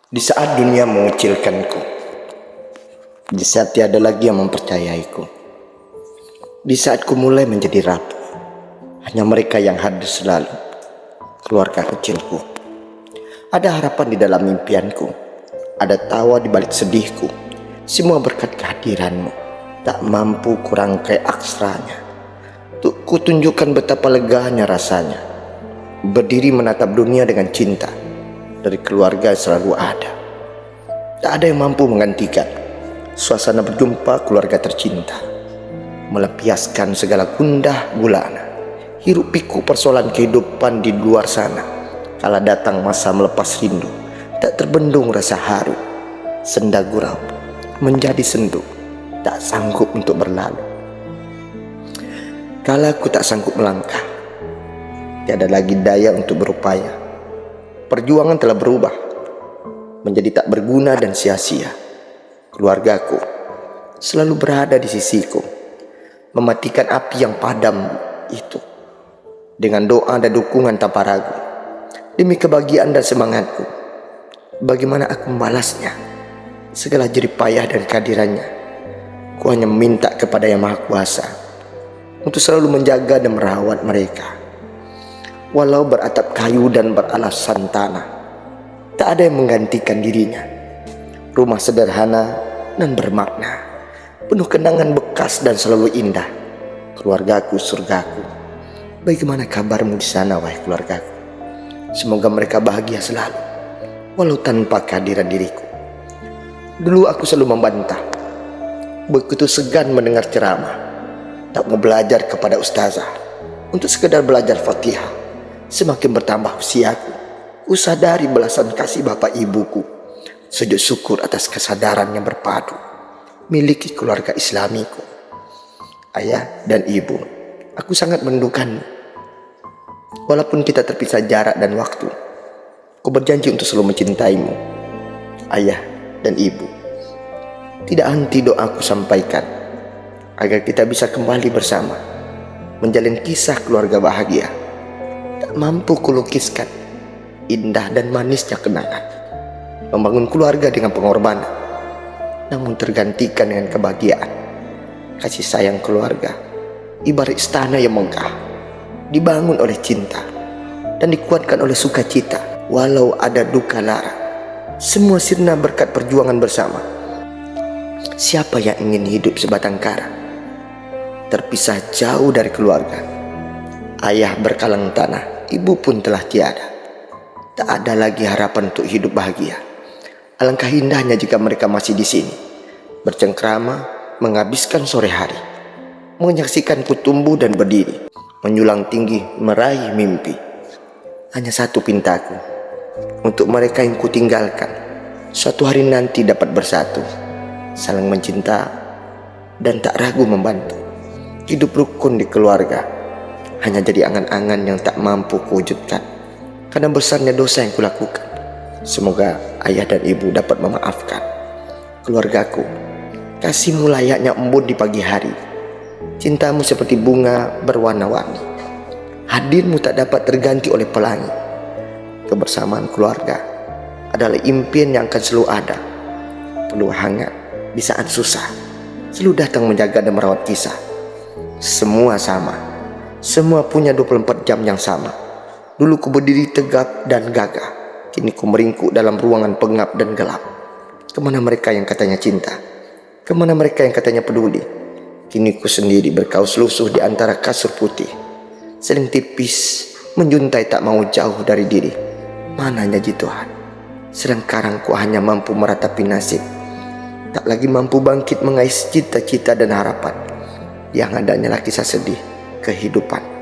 Di saat dunia mengecilkanku, di saat tiada lagi yang mempercayaiku, di saat ku mulai menjadi rapuh, hanya mereka yang hadir selalu, keluarga kecilku. Ada harapan di dalam impianku, ada tawa di balik sedihku, semua berkat kehadiranmu. Tak mampu kurangkai aksranya, untuk ku tunjukkan betapa leganya rasanya, berdiri menatap dunia dengan cinta. Dari keluarga selalu ada. Tak ada yang mampu menggantikan suasana berjumpa keluarga tercinta, melepaskan segala gundah gulana, hiruk pikuk persoalan kehidupan di luar sana. Kala datang masa melepas rindu, tak terbendung rasa haru, senda gurau menjadi sendu, tak sanggup untuk berlalu. Kala ku tak sanggup melangkah, tiada lagi daya untuk berupaya. Perjuangan telah berubah menjadi tak berguna dan sia-sia. Keluargaku selalu berada di sisiku, mematikan api yang padam itu dengan doa dan dukungan tanpa ragu. Demi kebahagiaan dan semangatku, bagaimana aku membalasnya? Segala jerih payah dan kehadirannya, ku hanya meminta kepada Yang Maha Kuasa untuk selalu menjaga dan merawat mereka. Walau beratap kayu dan beralasan tanah, tak ada yang menggantikan dirinya. Rumah sederhana dan bermakna, penuh kenangan bekas dan selalu indah. Keluargaku, surgaku. Bagaimana kabarmu di sana, wahai keluargaku? Semoga mereka bahagia selalu, walau tanpa kehadiran diriku. Dulu aku selalu membantah, begitu segan mendengar ceramah, tak mau belajar kepada ustazah, untuk sekedar belajar Fatihah. Semakin bertambah usiaku, ku sadari belasan kasih bapak ibuku. Sujud syukur atas kesadaran yang berpadu, miliki keluarga islamiku. Ayah dan ibu, aku sangat merindukanmu. Walaupun kita terpisah jarak dan waktu, ku berjanji untuk selalu mencintaimu. Ayah dan ibu, tidak henti doaku sampaikan, agar kita bisa kembali bersama, menjalin kisah keluarga bahagia. Tak mampu kulukiskan indah dan manisnya kenangan membangun keluarga dengan pengorbanan, namun tergantikan dengan kebahagiaan. Kasih sayang keluarga ibarat istana yang megah, dibangun oleh cinta dan dikuatkan oleh sukacita. Walau ada duka lara, semua sirna berkat perjuangan bersama. Siapa yang ingin hidup sebatang kara, terpisah jauh dari keluarga? Ayah berkalang tanah, ibu pun telah tiada. Tak ada lagi harapan untuk hidup bahagia. Alangkah indahnya jika mereka masih di sini, bercengkrama, menghabiskan sore hari, menyaksikanku tumbuh dan berdiri, menjulang tinggi, meraih mimpi. Hanya satu pintaku, untuk mereka yang kutinggalkan, suatu hari nanti dapat bersatu, saling mencinta, dan tak ragu membantu. Hidup rukun di keluarga hanya jadi angan-angan yang tak mampu kuwujudkan karena besarnya dosa yang kulakukan. Semoga ayah dan ibu dapat memaafkan. Keluargaku, kasihmu layaknya embun di pagi hari, cintamu seperti bunga berwarna-warni, hadirmu tak dapat terganti oleh pelangi. Kebersamaan keluarga adalah impian yang akan selalu ada, peluh hangat di saat susah, selalu datang menjaga dan merawat kisah. Semua sama, semua punya 24 jam yang sama. Dulu ku berdiri tegap dan gagah, kini ku meringkuk dalam ruangan pengap dan gelap. Kemana mereka yang katanya cinta? Kemana mereka yang katanya peduli? Kini ku sendiri berkaus lusuh di antara kasur putih, seling tipis menjuntai tak mau jauh dari diri. Mana janji Tuhan? Sekarang ku hanya mampu meratapi nasib, tak lagi mampu bangkit mengais cita-cita dan harapan. Yang adanya kisah sedih kehidupan.